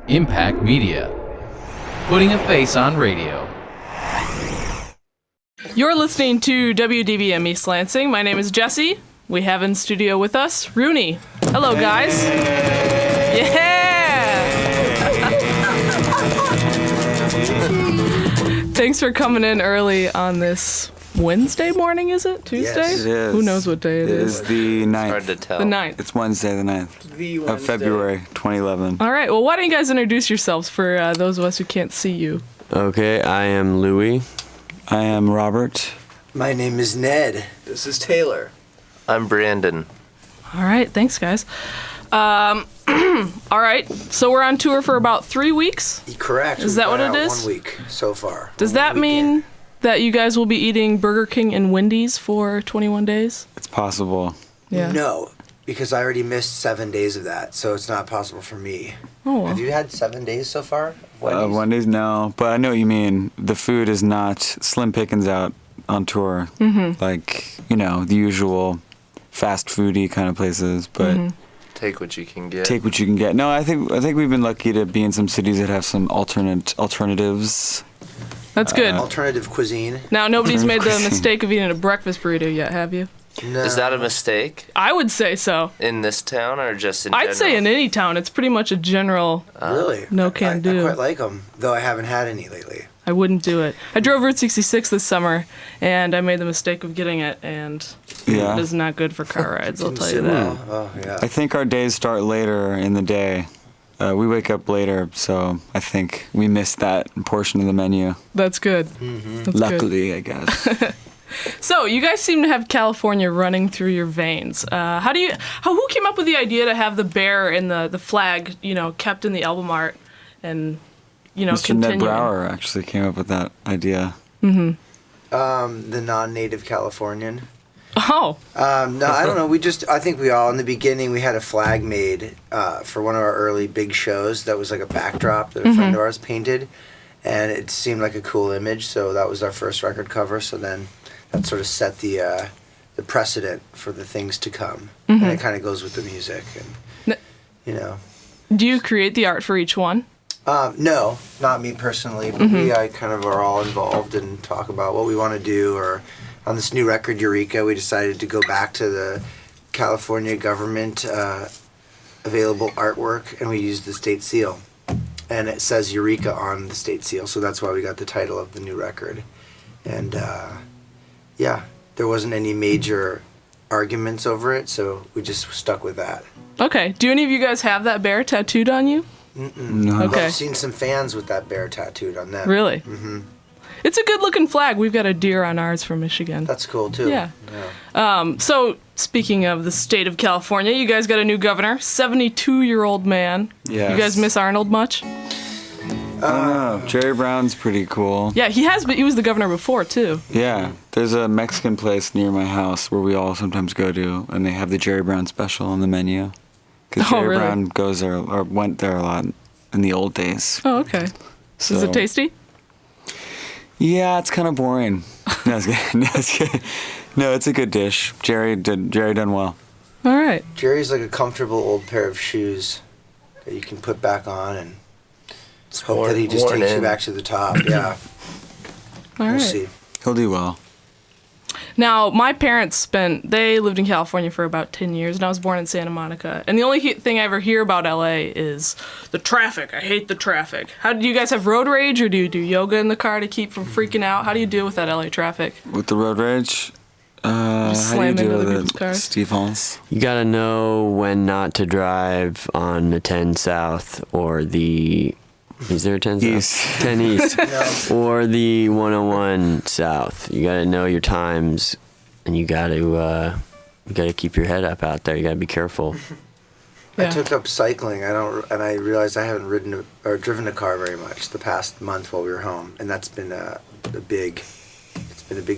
Impact Media. Putting a face on radio. You're listening to WDBM East Lansing. My name is Jesse. We have in studio with us Rooney. Hello, guys. Yeah! Thanks for coming in early on this Wednesday morning, is it? Tuesday? Yes, it is. Who knows what day it is? It is the 9th. Hard to tell. The 9th. It's Wednesday the 9th of February 2011. All right. Well, why don't you guys introduce yourselves for those of us who can't see you? Okay, I am Louie. I am Robert. My name is Ned. This is Taylor. I'm Brandon. All right. Thanks, guys. All right. So we're on tour for about 3 weeks. Correct. Is that what it is? 1 week so far. Does that mean that you guys will be eating Burger King and Wendy's for 21 days? It's possible. Yeah. No, because I already missed 7 days of that, so it's not possible for me. Oh, well. Have you had 7 days so far? of Wendy's? Wendy's, no. But I know what you mean. The food is not slim pickings out on tour. Mm-hmm. Like, the usual fast foody kind of places. But Take what you can get. take what you can get. No, I think we've been lucky to be in some cities that have some alternatives. That's good. Alternative cuisine. Now, nobody's made the Cuisine. mistake of eating a breakfast burrito yet, have you? No. Is that a mistake I would say so. in this town or just in I'd say in any town, it's pretty much a general, Really? No can do. I quite like them, though I haven't had any lately. I wouldn't do it. I drove Route 66 this summer, and I made the mistake of getting it, and Yeah. it is not good for car rides, I'll Didn't tell you sit that. well. Oh, yeah. I think our days start later in the day. We wake up later, so I think we missed that portion of the menu. That's good. That's good. Luckily, I guess. So, you guys seem to have California running through your veins. Who came up with the idea to have the bear and the flag, kept in the album art and, Mr. continue? Ned Brower actually came up with that idea. The non-native Californian. Oh, No, I don't know. I think we all, in the beginning, we had a flag made for one of our early big shows that was like a backdrop that a friend of ours painted. And it seemed like a cool image, so that was our first record cover. So then that sort of set the precedent for the things to come. And it kind of goes with the music. And, do you create the art for each one? No, not me personally, but I kind of are all involved and talk about what we want to do. Or on this new record, Eureka, we decided to go back to the California government available artwork, and we used the state seal. And it says Eureka on the state seal, so that's why we got the title of the new record. And there wasn't any major arguments over it, so we just stuck with that. Okay. Do any of you guys have that bear tattooed on you? No. Okay. I've seen some fans with that bear tattooed on them. Really? Mm-hmm. It's a good-looking flag. We've got a deer on ours from Michigan. That's cool, too. Yeah. So, speaking of the state of California, you guys got a new governor, 72-year-old man. Yes. You guys miss Arnold much? Jerry Brown's pretty cool. Yeah, he was the governor before, too. Yeah, there's a Mexican place near my house where we all sometimes go to, and they have the Jerry Brown special on the menu. Because Oh, Jerry really? Brown goes there, or went there a lot in the old days. Oh, okay. So, Is it tasty? Yeah, it's kind of boring. No, it's good. No, it's good. No, it's a good dish. Jerry done well. All right. Jerry's like a comfortable old pair of shoes that you can put back on and hope worn- that he just worn takes you in. back to the top. Yeah, All we'll right. see. He'll do well. Now, my parents they lived in California for about 10 years, and I was born in Santa Monica. And the only thing I ever hear about LA is the traffic. I hate the traffic. How do you guys have road rage, or do you do yoga in the car to keep from freaking out? How do you deal with that LA traffic? With the road rage, how do you slam deal into with other it, people's cars? Steve Holmes? You gotta know when not to drive on the 10 South or the... Is there a 10 South? East. 10 East. Or the 101 South. You gotta know your times, and you gotta keep your head up out there. You gotta be careful. Yeah. I took up cycling. And I realized I haven't ridden or driven a car very much the past month while we were home, and that's been a big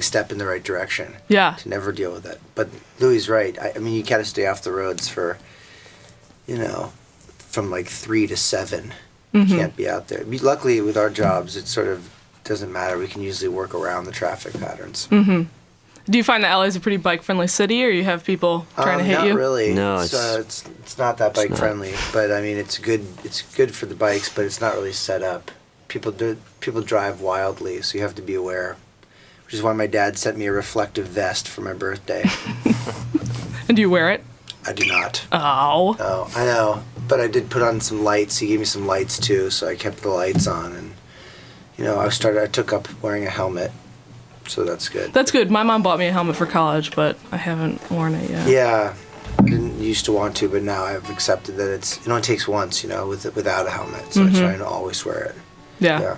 step in the right direction. Yeah. To never deal with it. But Louie's right. I mean, you gotta stay off the roads for, from like 3 to 7. You can't be out there. Luckily, with our jobs, it sort of doesn't matter. We can usually work around the traffic patterns. Do you find that LA is a pretty bike-friendly city, or you have people trying to hit not you? Really. No, it's not that bike friendly. But I mean, it's good. It's good for the bikes, but it's not really set up. People drive wildly, so you have to be aware. Which is why my dad sent me a reflective vest for my birthday. And do you wear it? I do not. Oh. Oh, I know. But I did put on some lights. He gave me some lights too, so I kept the lights on. And I took up wearing a helmet, so that's good. That's good. My mom bought me a helmet for college, but I haven't worn it yet. Yeah, I didn't used to want to, but now I've accepted that it only takes once, without a helmet. So I try to always wear it. Yeah.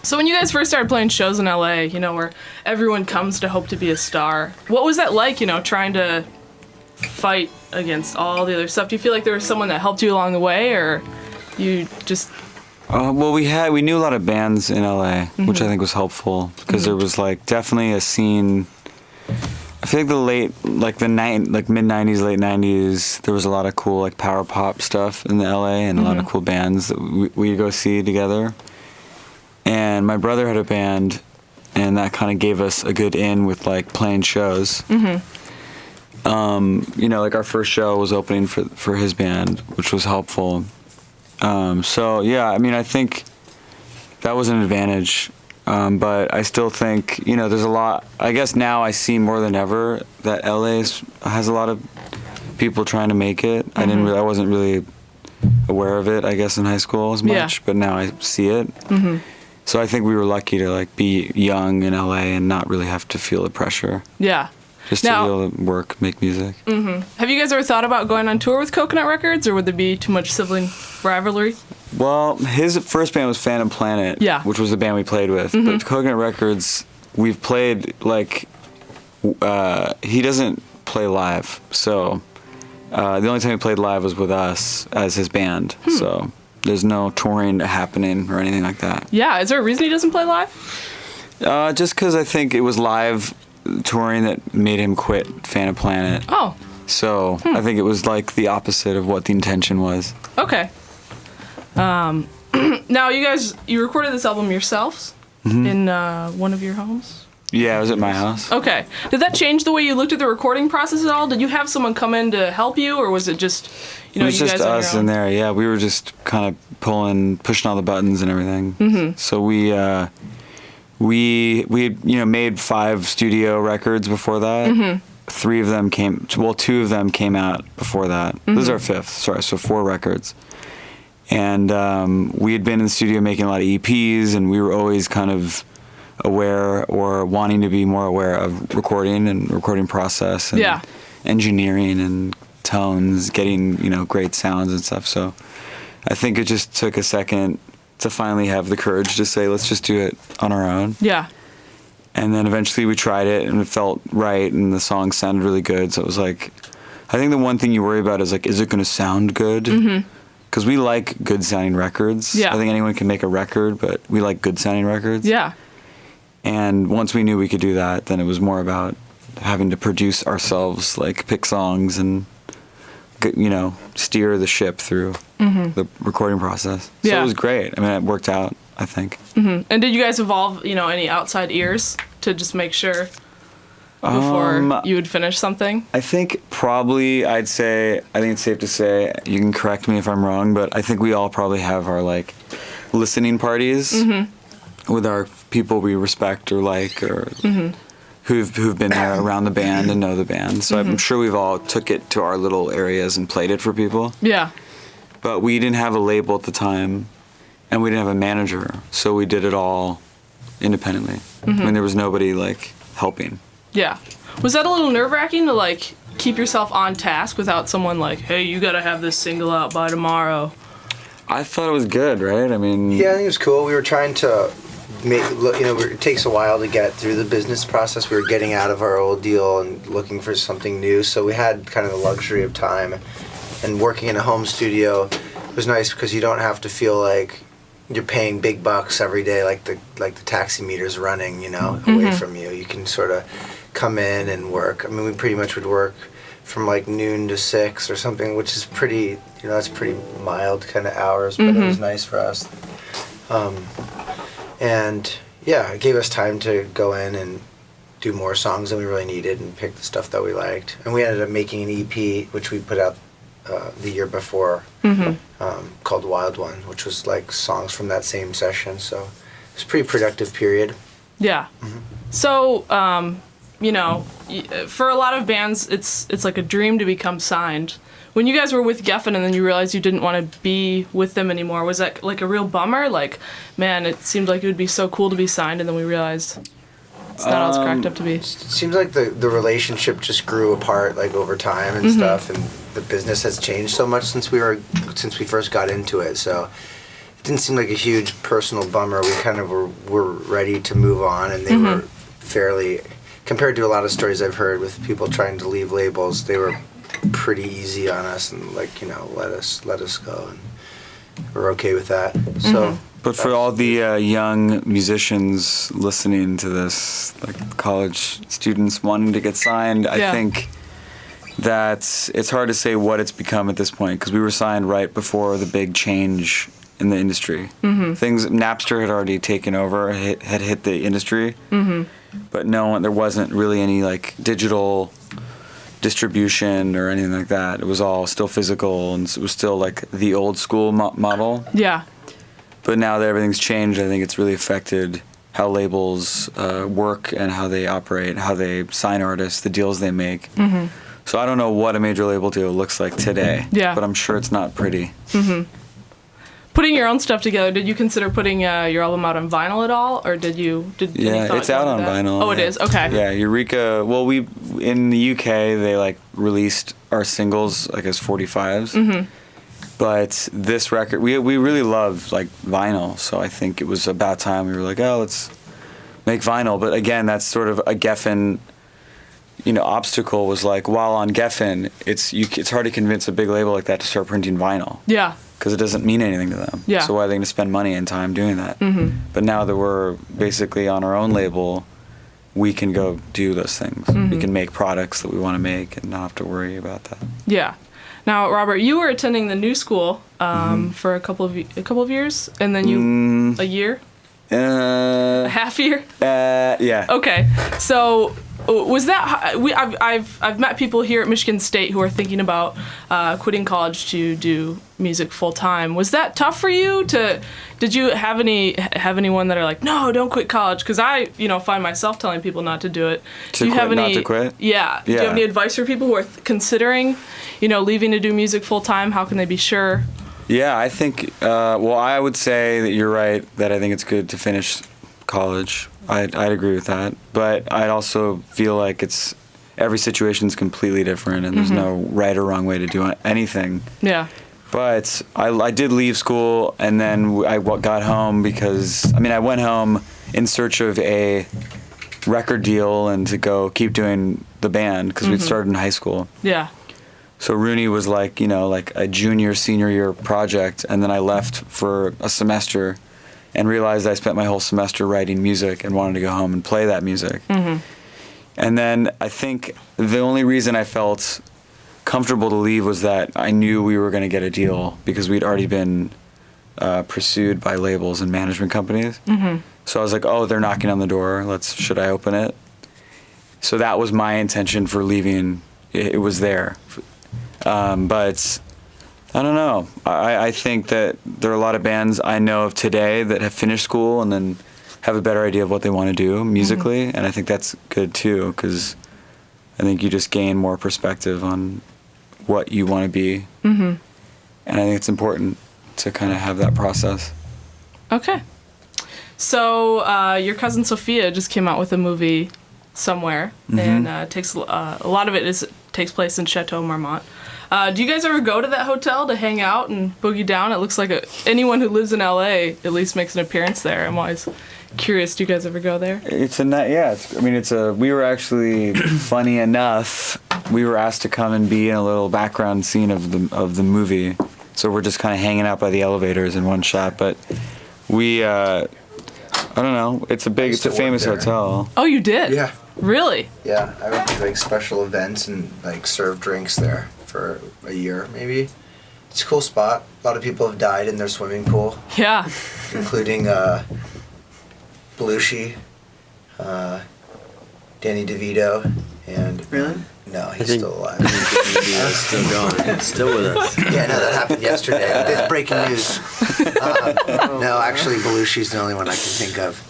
So when you guys first started playing shows in LA, where everyone comes to hope to be a star, what was that like, trying to fight against all the other stuff? Do you feel like there was someone that helped you along the way, or you just... Well, we knew a lot of bands in LA, which I think was helpful, because there was definitely a scene. I feel like the mid-90s, late 90s, there was a lot of cool power pop stuff in the LA, and a lot of cool bands that we'd go see together. And my brother had a band, and that kind of gave us a good in with playing shows. Our first show was opening for his band, which was helpful. So yeah, I mean, I think that was an advantage. But I still think, there's a lot. I guess now I see more than ever that LA has a lot of people trying to make it. I wasn't really aware of it, I guess, in high school as much, but now I see it. So I think we were lucky to be young in LA and not really have to feel the pressure. Yeah. Just to be able to work, make music. Have you guys ever thought about going on tour with Coconut Records, or would there be too much sibling rivalry? Well, his first band was Phantom Planet, which was the band we played with. But Coconut Records, we've played, he doesn't play live. So the only time he played live was with us as his band. So there's no touring happening or anything like that. Yeah, is there a reason he doesn't play live? Just because I think it was live touring that made him quit Phantom Planet. Oh. So I think it was the opposite of what the intention was. Okay. Now you recorded this album yourselves in one of your homes? Yeah, it was at my house. Okay. Did that change the way you looked at the recording process at all? Did you have someone come in to help you, or was it just, it was you just guys on us your own? in there. Yeah, we were just kind of pushing all the buttons and everything. So we made 5 studio records before that. 2 of them came out before that. This is our 5th, sorry, so 4 records. And we had been in the studio making a lot of EPs, and we were always kind of aware or wanting to be more aware of recording and recording process and engineering and tones, getting, great sounds and stuff. So I think it just took a second to finally have the courage to say, let's just do it on our own. Yeah. And then eventually we tried it, and it felt right, and the song sounded really good. So it was I think the one thing you worry about is is it going to sound good? Because we like good sounding records. Yeah. I think anyone can make a record, but we like good sounding records. Yeah. And once we knew we could do that, then it was more about having to produce ourselves, pick songs and, steer the ship through the recording process. So it was great. I mean, it worked out, I think. And did you guys involve, any outside ears to just make sure before you would finish something? I think probably I think it's safe to say, you can correct me if I'm wrong, but I think we all probably have our listening parties with our people we respect or or who've been there around the band and know the band. So I'm sure we've all took it to our little areas and played it for people. Yeah. But we didn't have a label at the time, and we didn't have a manager, so we did it all independently. When there was nobody helping. Yeah. Was that a little nerve-wracking to keep yourself on task without someone hey, you gotta have this single out by tomorrow? I thought it was good, right? I mean... Yeah, I think it was cool. We were trying to it takes a while to get through the business process. We were getting out of our old deal and looking for something new, so we had kind of the luxury of time. And working in a home studio was nice because you don't have to feel like you're paying big bucks every day, like the taxi meter's running, away from you. You can sort of come in and work. I mean, we pretty much would work from noon to 6 or something, which is pretty, that's pretty mild kind of hours, but it was nice for us. And yeah, it gave us time to go in and do more songs than we really needed and pick the stuff that we liked. And we ended up making an EP, which we put out the year before, called Wild One, which was like songs from that same session. So it was a pretty productive period. Yeah. So, you know, for a lot of bands, it's like a dream to become signed. When you guys were with Geffen and then you realized you didn't want to be with them anymore, was that like a real bummer? Like, man, it seemed like it would be so cool to be signed, and then we realized it's not all it's cracked up to be. It seems like the relationship just grew apart like over time and stuff, and the business has changed so much since we first got into it. So it didn't seem like a huge personal bummer. We kind of were ready to move on, and they were fairly, compared to a lot of stories I've heard with people trying to leave labels, they were pretty easy on us and like, you know, let us go, and we're okay with that. So. But for all the young musicians listening to this, like college students wanting to get signed, I think that it's hard to say what it's become at this point, because we were signed right before the big change in the industry. Napster had already taken over, had hit the industry, but there wasn't really any like digital distribution or anything like that. It was all still physical, and it was still like the old school model. Yeah. But now that everything's changed, I think it's really affected how labels work and how they operate, how they sign artists, the deals they make. So I don't know what a major label deal looks like today, but I'm sure it's not pretty. Putting your own stuff together, did you consider putting your album out on vinyl at all, or did you? Yeah, it's out on vinyl. Oh, it is? Okay. Yeah, Eureka. Well, in the UK they like released our singles like as 45s. But this record, we really love like vinyl, so I think it was about time we were like, oh, let's make vinyl. But again, that's sort of a Geffen, obstacle was like, while on Geffen, it's hard to convince a big label like that to start printing vinyl. Yeah. Because it doesn't mean anything to them. Yeah. So why are they going to spend money and time doing that? But now that we're basically on our own label, we can go do those things. We can make products that we want to make and not have to worry about that. Yeah. Now, Robert, you were attending the New School for a couple of years, and then a year, a half year. Yeah. Okay, so was that I've met people here at Michigan State who are thinking about quitting college to do music full time. Was that tough for you? Did you have anyone that are like, no, don't quit college? Because I find myself telling people not to do it. Do you have any? Not to quit? Yeah. Do you have any advice for people who are considering, leaving to do music full time? How can they be sure? Yeah, I think. I would say that you're right. That I think it's good to finish college. I'd agree with that, but I'd also feel like every situation's completely different, and there's no right or wrong way to do anything. Yeah. But I did leave school, and then I got home because I went home in search of a record deal and to go keep doing the band because we'd started in high school. Yeah. So Rooney was like a senior year project, and then I left for a semester. And realized I spent my whole semester writing music and wanted to go home and play that music. And then I think the only reason I felt comfortable to leave was that I knew we were going to get a deal because we'd already been pursued by labels and management companies. So I was like, oh, they're knocking on the door. Should I open it? So that was my intention for leaving. It was there. But I don't know. I think that there are a lot of bands I know of today that have finished school and then have a better idea of what they want to do musically, and I think that's good too, because I think you just gain more perspective on what you want to be, and I think it's important to kind of have that process. Okay. So your cousin Sophia just came out with a movie somewhere, and takes a lot of it takes place in Chateau Marmont. Do you guys ever go to that hotel to hang out and boogie down? It looks like anyone who lives in LA at least makes an appearance there. I'm always curious. Do you guys ever go there? We were actually funny enough. We were asked to come and be in a little background scene of the movie. So we're just kind of hanging out by the elevators in one shot. But we, I don't know. It's a famous hotel. Oh, you did? Yeah. Really? Yeah, I went to special events and served drinks there for a year maybe. It's a cool spot. A lot of people have died in their swimming pool. Yeah. Including Belushi, Danny DeVito, and Really? no, he's think- still alive. He's still going. Still with us. Yeah, no, that happened yesterday. It's breaking news. No, actually, Belushi's the only one I can think of.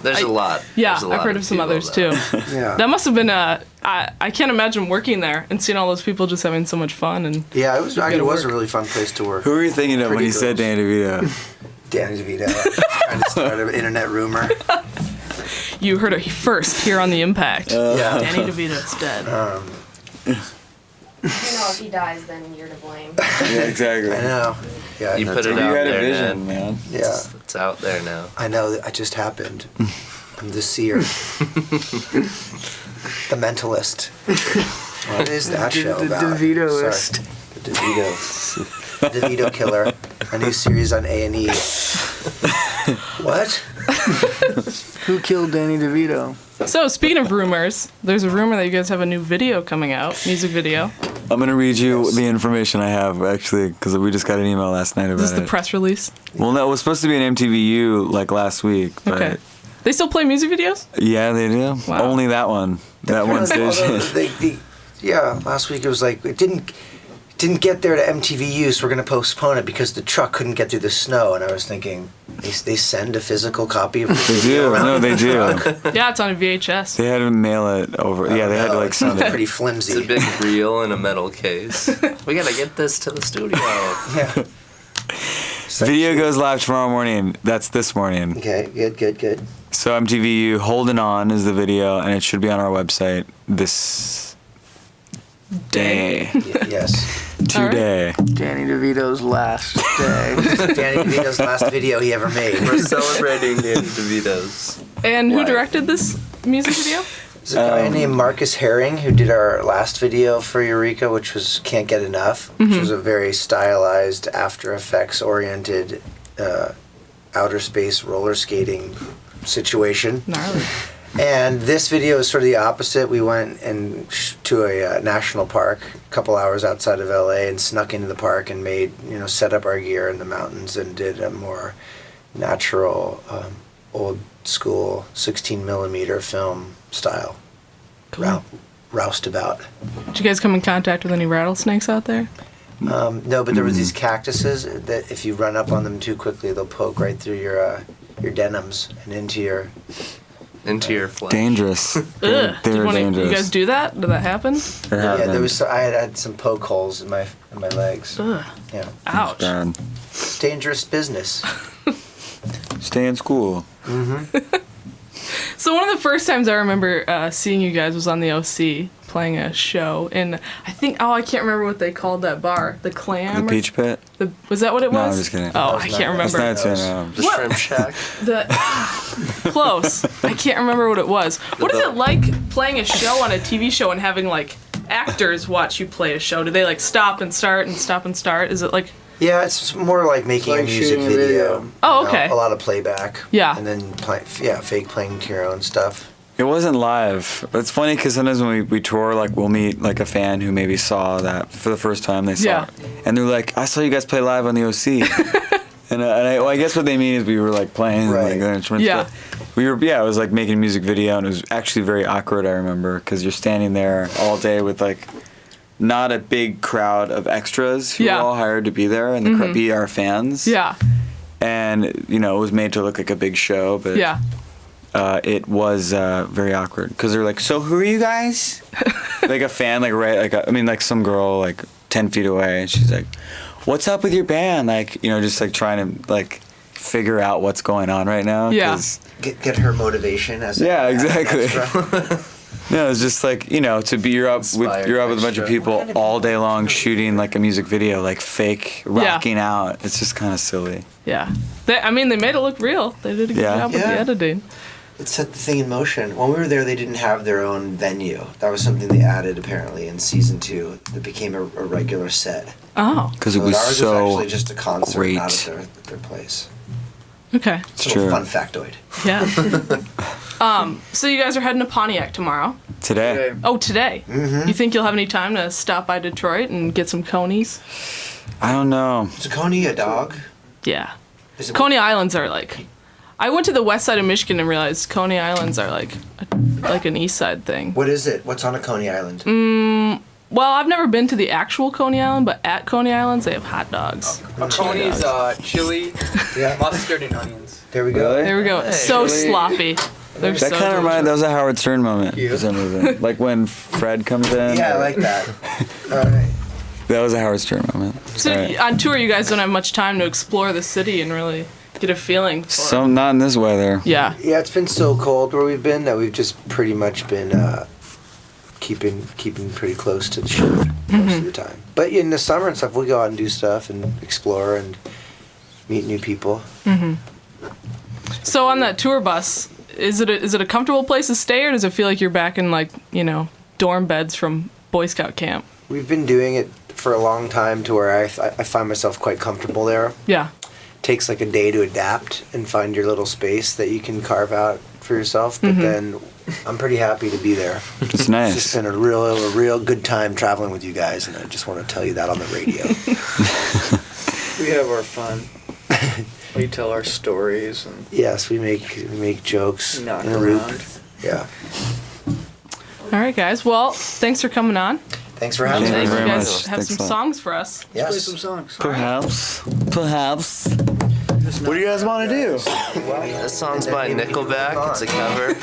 There's a lot. Yeah, There's a I've lot heard of some people, others though. too. Yeah. That must have been I can't imagine working there and seeing all those people just having so much fun and Yeah, it was actually to it was a work. really fun place to work. Who were you thinking of when Pretty you said girls. Danny DeVito? Danny DeVito trying to start an internet rumor. you heard it first here on the Impact. Yeah. Danny DeVito's dead. You know, if he dies, then you're to blame. Yeah, exactly. I know. Yeah, You put it You out had a there, vision, man. man. yeah. It's out there now. I know that it just happened. I'm the seer. The mentalist. What is that show The about? DeVitoist. Sorry. The DeVito. The DeVito Killer. A new series on A&E. What? Who killed Danny DeVito? So speaking of rumors, there's a rumor that you guys have a new video coming out, music video. I'm gonna read you the information I have actually, because we just got an email last night about This is the it. press release. Well, no, it was supposed to be an MTVU like last week, but Okay. They still play music videos? yeah, they do. Wow. Only that one, that one station. Yeah, last week it was like it didn't get there to MTVU, so we're gonna postpone it because the truck couldn't get through the snow. And I was thinking, they send a physical copy of the They video do. around No, they do. Yeah, it's on a VHS. They had to mail it over. Yeah, they had to like it's send pretty it. flimsy. It's a big reel in a metal case. We gotta get this to the studio. Yeah. Video goes live tomorrow morning. That's this morning. Okay, good. So MTVU Holding On is the video, and it should be on our website this day. Yes. Today. Danny DeVito's last day. Danny DeVito's last video he ever made. We're celebrating Danny DeVito's. And who Live. directed this music video? There's a guy named Marcus Herring who did our last video for Eureka, which was Can't Get Enough, which was a very stylized, After Effects oriented, outer space roller skating situation. Gnarly. And this video is sort of the opposite. We went to a national park a couple hours outside of LA and snuck into the park and made, set up our gear in the mountains and did a more natural, old school 16 millimeter film style. Cool. Roustabout. Did you guys come in contact with any rattlesnakes out there? No, but there was these cactuses that if you run up on them too quickly, they'll poke right through your denims and into your. Into your flesh. Dangerous. Ugh. They're Did dangerous. you guys do that? Did that happen? It Yeah, happened. there was. I had some poke holes in my legs. Ugh. Yeah, Ouch. Bad. dangerous business. Stay in school. So one of the first times I remember seeing you guys was on the OC playing a show, and I think I can't remember what they called that bar, the Clam. The or- Peach Pit. Was that what it was? No, I'm just kidding. Oh, was I not- can't That's remember. not saying The What? Shrimp Shack. Close. I can't remember what it was. What is it like playing a show on a TV show and having like actors watch you play a show? Do they like stop and start and stop and start? Is it like? Yeah, it's more like making like a music shooting a video. video. Oh, okay. A lot of playback. Yeah. And then fake playing your own stuff. It wasn't live. It's funny because sometimes when we tour, like we'll meet like a fan who maybe saw that for the first time. They saw Yeah. it, and they're like, "I saw you guys play live on the OC." and I guess what they mean is we were like playing Right. like the instruments. Yeah. but we were. Yeah, it was like making a music video, and it was actually very awkward. I remember because you're standing there all day with like not a big crowd of extras who Yeah. were all hired to be there and be our fans. Yeah. And it was made to look like a big show, but Yeah. it was very awkward because they're like, "So who are you guys?" Like a fan, like some girl like 10 feet away, and she's like, "What's up with your band?" Like just like trying to like figure out what's going on right now. Yeah. 'cause- Get her motivation as Yeah, as an exactly. extra. No, it's just like to be you're up with a bunch of extra. people all day long shooting like a music video, like fake rocking out. It's just kind of silly. Yeah. They made it look real. They did a good Yeah. job with the Yeah. editing. It set the thing in motion. When we were there, they didn't have their own venue. That was something they added apparently in season 2. That became a regular set. Oh. Because it So was ours so was actually just a concert, great. not at their place. Okay. It's It's a little true. fun factoid. Yeah. So you guys are heading to Pontiac tomorrow. Today. Oh, today. Mm-hmm. You think you'll have any time to stop by Detroit and get some conies? I don't know. Is a Coney a dog? Yeah. Is it Coney Islands are like, I went to the west side of Michigan and realized Coney Islands are like an east side thing. What is it? What's on a Coney Island? Well, I've never been to the actual Coney Island, but at Coney Islands they have hot dogs. A Coney's chili, Yeah. mustard, and onions. There we go. Really? There we go. So sloppy. They're That so kind of reminded. That was a Howard Stern moment You. for some reason. Like when Fred comes in. Yeah, I like that. All right. That was a Howard Stern moment. So Alright. on tour, you guys don't have much time to explore the city and really get a feeling for. Not in this weather. Yeah. Yeah, it's been so cold where we've been that we've just pretty much been keeping pretty close to the shore most of the time. But in the summer and stuff, we go out and do stuff and explore and meet new people. So on that tour bus, is it a comfortable place to stay, or does it feel like you're back in dorm beds from Boy Scout camp? We've been doing it for a long time to where I find myself quite comfortable there. Yeah. Takes like a day to adapt and find your little space that you can carve out for yourself. But then I'm pretty happy to be there. It's It's nice. just been a real good time traveling with you guys, and I just want to tell you that on the radio. We have our fun. We tell our stories and Yes, we make jokes knock in a loop. around. Yeah. All right, guys. Well, thanks for coming on. Thanks for having Thank me. you very You guys much. have Thanks some a lot. songs for us. play Yes. some songs. Perhaps. What do you guys want to do? This song's by Nickelback. It's a cover.